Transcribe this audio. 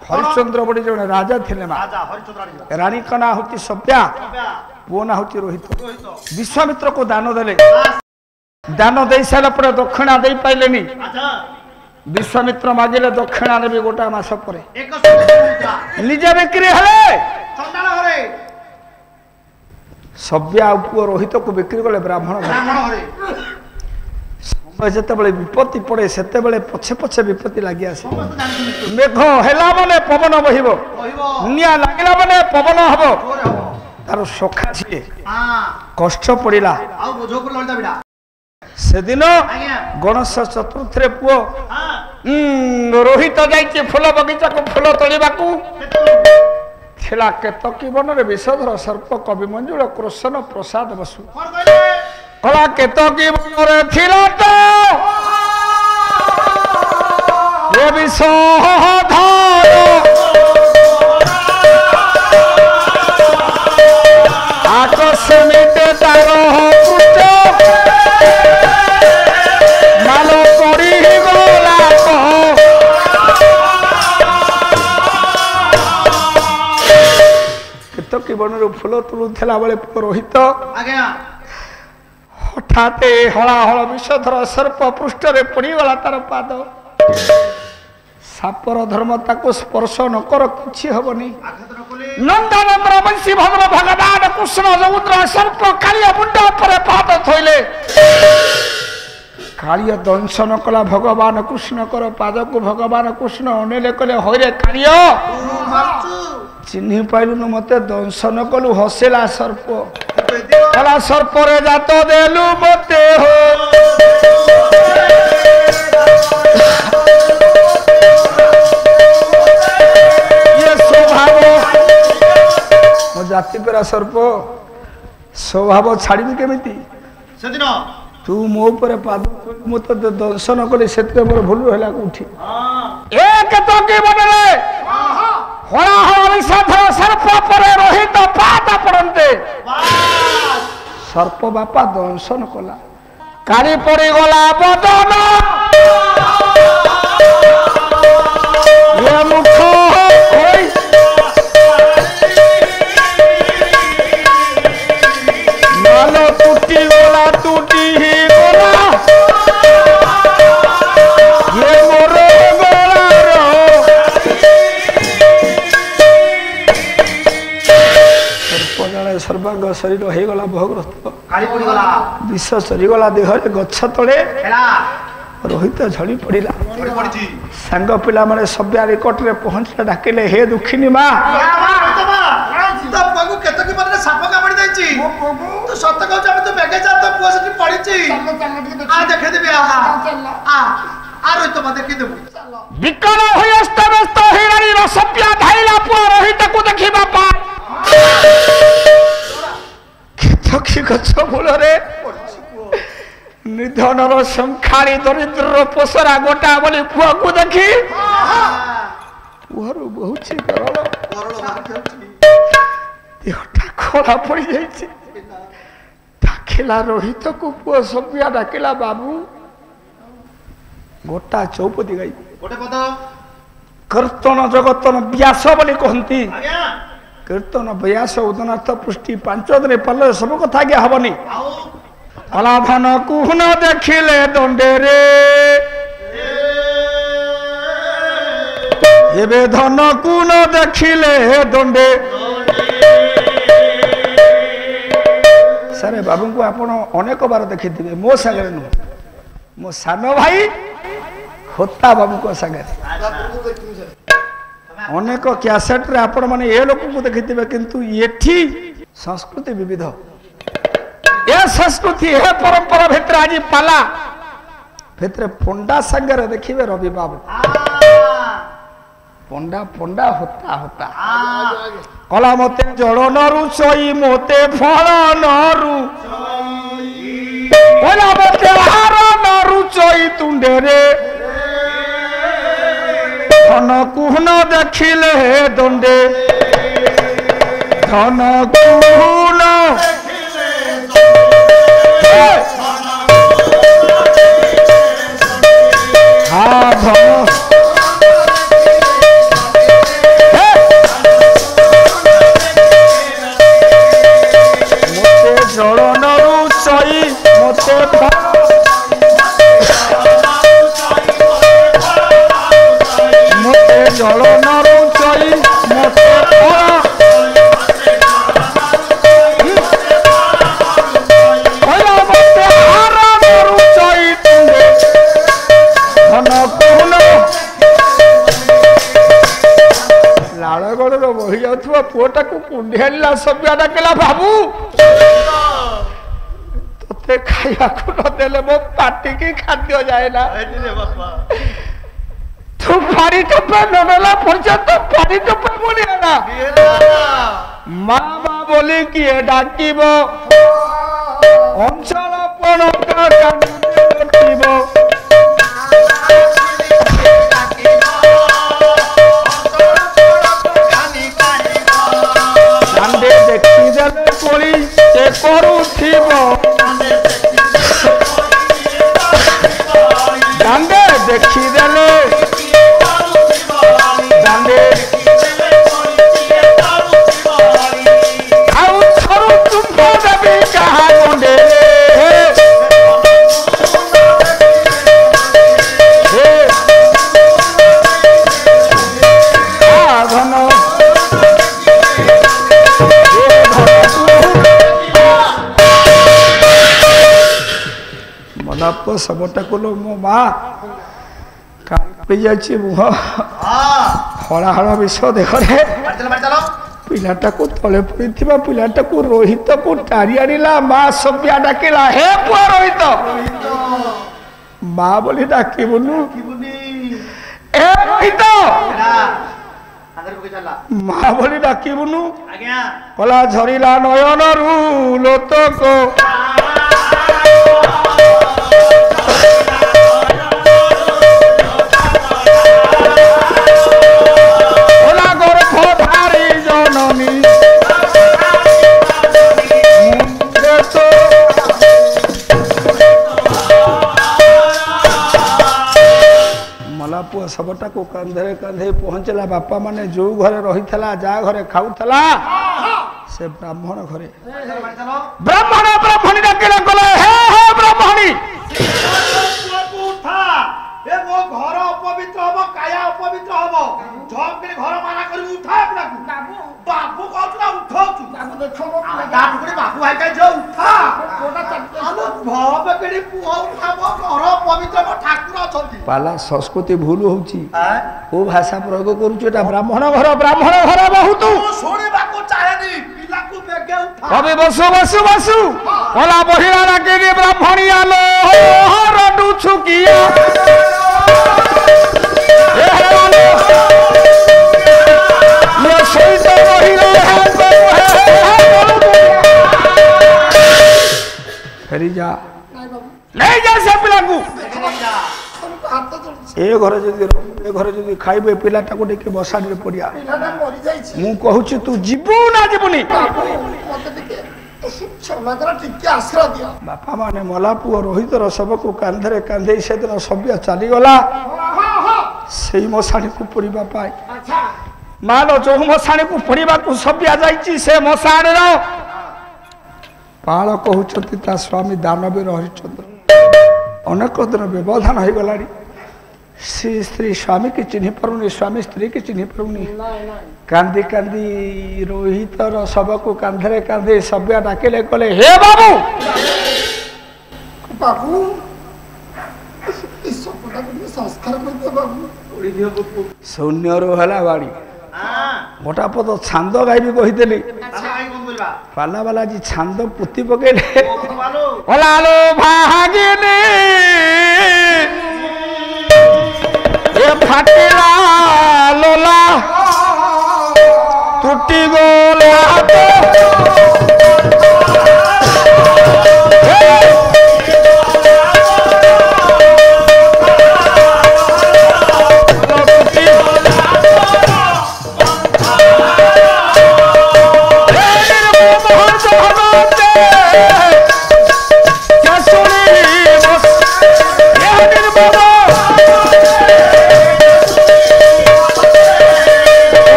हरिश्चंद्र बड़ी जने राजा थिले मा रानी का ना होती सभ्या पुओ ना होती रोहित विश्वामित्र को दान देले दान दे सारा पर दक्षिणा दे पाइलेनी विश्वामित्र मागिले दक्षिणा नेबी गोटा मास पर निजे बिक्री हले सभ्या पुओ रोहित को बिक्री कले ब्राह्मण जिते विपत्ति पड़े से पछे पछे विपत्ति लगी आसे मेघ हेला माने पवन बहिब निया लागला माने पवन हब तार सखा छे कष्ट पड़िला से दिन गणेश चतुर्थी रे पुओ रोहित जाइए फूल बगीचा को फूल तोलिबा को थिला केतकी वन रे विषधर सर्प कवि मंजुल कृष्ण प्रसाद बसु कला केतकी वन रे थिला तो ये विषधर आकस्मिक तार मालो पड़ी गला केतकी वन रे फूल तुलुला बेले रोहित हठात हलाहल विषधर सर्प पृष्ठ रे पड़गला तार पाद सापर धर्म ताको स्पर्श न कर किछि हबनी नंदन ब्रह्मसी भगवान कृष्ण समुद्र सर्प कालिया मुंड पर पाद थोइले कालिया दंशन कला भगवान कृष्ण कर पाद को भगवान कृष्ण अनेले कले होरे कालिया चिन्हि पाइलु न मते दंशन कलु हसेला सर्प कला सर्प रे जात देलु मते हो ये स्वभाव मो जाति पेरा सर्प स्वभाव छाड़ी केमिति सेदिन तू मो ऊपर पाद मत दंशन कले सेते मोर भूल होला उठी एक तो के बनले हरा हरा विषधर सर्प परे रोहित पाद पड़ते सर्प बापा दंशन कला काली पड़ी गला बदन ये मुख मालो टूटी गला टूटी ही गला ये मोर गला सर्प जड़े सर्वांग शरीर हो गला भोग्रस्त विष सरीगला देह गछ तले रोहित झड़ी पड़ा सांग पिला माने सभ्या निकट रे पहुंचला डाकिले हे दुखिनी मां साप कामड़ी दैछि तो सत कहू हम तो बेगे जा तो पुआ सठी पड़ीछि आ देखे देबे आ रोहित मा देखि देबो विकल होय अस्तव्यस्त हिरानी सभ्या धाइला पुआ रोहित को देखि बापा केतकी गछ मूल रे निधनर संखाड़ी दरिद्र पोसरा गोटा बोली पुआ को देखी पुआर बहुत देहटा खोला पड़ जाइए डाकिला रोहित को पुआ सभ्या डाकिला बाबू गोटा चौपदी गाई कीर्तन जगतन व्यास बोली कहती कीर्तन व्यास उदनाथ पृष्टि 5 दिन पल्ले सब कथा आज्ञा हबनी कलाधन कुहन देखिले दंडे रे एबे धन कुन देखिले दंडे सारे बाबू को आपण अनेक बार देखि दिबे मो संगे न मो सानो भाई होता बाबू को संगे अनेक कैसेट रे आपण माने ए लोक को देखि दिबे किंतु एठी संस्कृति विविध ये संस्कृति है परंपरा भितर आज पाला भितर पंडा संगे देखिए रवि बाबू पंडा पंडा होता होता कला मते जड़ नरु सोई मोते फल नरु कला मते हार नरु चोई तुंडे रे धन कुहन देखिले दंडे धन कुहन ଜଳ ନରୁଚଇ ମତେ ଲାଳଗଡ଼ର ବହି ଯାଉଥିବା ପୁଅଟାକୁ କୁଣ୍ଡି ଆଣିଲା ସବ୍ୟା ଡାକିଲା ବାବୁ ତତେ ଖାଇବାକୁ ନଦେଲେ ମୋ ପାଟିକି ଖାଦ୍ୟ ଯାଏ ନା ତୁ ପାଣି ଟୋପେ ନନେଲା ପର୍ଯ୍ୟନ୍ତ ପାଣି ଟୋପେ ବୋଲିଆ ନା ମା ମା ବୋଲି କିଏ ଡାକିବ ଅଞ୍ଚଳ ପଣକା କାଟିବ ଦେଖିଦେଲେ କୋଳି ସେ କରୁଥିବ ଦାଣ୍ଡେ ଦେଖିଦେଲେ ଦାଣ୍ଡେ ଆଉ ଥରୁ ତୁମ୍ଭ ଦେବି କାହା ଗଣ୍ଡେ ମଲାପ ଶବଟାକୁ ମୋ ମା କାଳି ଯାଇଛି ମୁହ ହଳାହଳ ବିଷ ଦେହରେ ପିଲାଟାକୁ ତଳେ ପଡ଼ିଥିବା ପିଲାଟାକୁ ରୋହିତକୁ ଟାଣି ଆଣିଲା ମା ସବ୍ୟା ଡାକିଲା ହେ ପୁଅ ରୋହିତ ମା ବୋଲି ଡାକିବୁନୁ ଏ ରୋହିତ ମା ବୋଲି ଡାକିବୁନୁ କଲା ଝରିଲା ନୟନରୁ ଲୋତକ ପୁଅ ଶବଟାକୁ କାନ୍ଧରେ କାନ୍ଧେଇ ପହଞ୍ଚିଲା ବାପା ମାନେ ଯୋଉ ଘରେ ରହିଥିଲା ଯାହା ଘରେ ଖାଉଥିଲା ସେ ବ୍ରାହ୍ମଣ ଘରେ ବ୍ରାହ୍ମଣୀ ଡାକିଲା କଲେ ହେ ହେ ବ୍ରାହ୍ମଣୀ ଏ ମୋ ଘର ଅପବିତ୍ର ହବ କାୟା ଅପବିତ୍ର ହବ ଝପ୍ କରି ଘର ମାନା କରି ଉଠା ପିଲାକୁ ବାବୁ କହୁଛୁ ନା ଉଠଉଛୁ ତାଠୁ କରି ବାବୁ ଭାଇ କାଇ ଯାଉ ଉଠା ଆମ ଭବ କରି ପୁଅ ଉଠାବ ଘର ଅପବିତ୍ର ହବ ଠାକୁର ଅଛନ୍ତି ପାଲା ସଂସ୍କୃତି ଭୁଲ ହଉଛି କୋଉ ଭାଷା ପ୍ରୟୋଗ କରୁଛୁ ଏଟା ବ୍ରାହ୍ମଣ ଘର ବହୁତ ଶୁଣିବାକୁ ଚାହେଁନି ପିଲାକୁ ବେଗେ ଉଠା କବି ବସୁ ବସୁ ବସୁ କଲା ବହିରା ଡାକିକି ବ୍ରାହ୍ମଣୀ ଆଲୋ ରଡୁଛୁ କିଆ फेरी जा नहीं जा से पिला को ए घरे जदी खाइबे पिलाटा को देखे बसाडी रे पड़िया पिलाटा मरि जाई छी मु कहूची तू जीबू ना जीबुनी मते देखे क्षमाकरा टिके आश्रय दिया बापा माने मला पुओ रोहित रो सबको कांधरे कांधे से दिन सभ्य चली गला सेई मसाणी को पड़िबा पाए अच्छा मानो जो मसाणी को पड़िबा को सभ्य जाई छी से मसाणी रो पाल कहउछती ता स्वामी दानवीर हरिचंद्र अनेक दिन व्यवधान हो गलानी श्री स्त्री स्वामी की चिन्ह पारुनी स्वामी स्त्री की चिन्ह पारुनी कांदी कांदी रोहित शव को कांधे कांधे सभ्या डाकिले कहले हे बाबू बाबू संस्कार शून्य रो हला बाड़ी मोटा पद छांद गायबी कहीदेली पाला वाला जी छांद पुती पकेले ओलालो भागिनी ए फाटेला लोला टूटी गो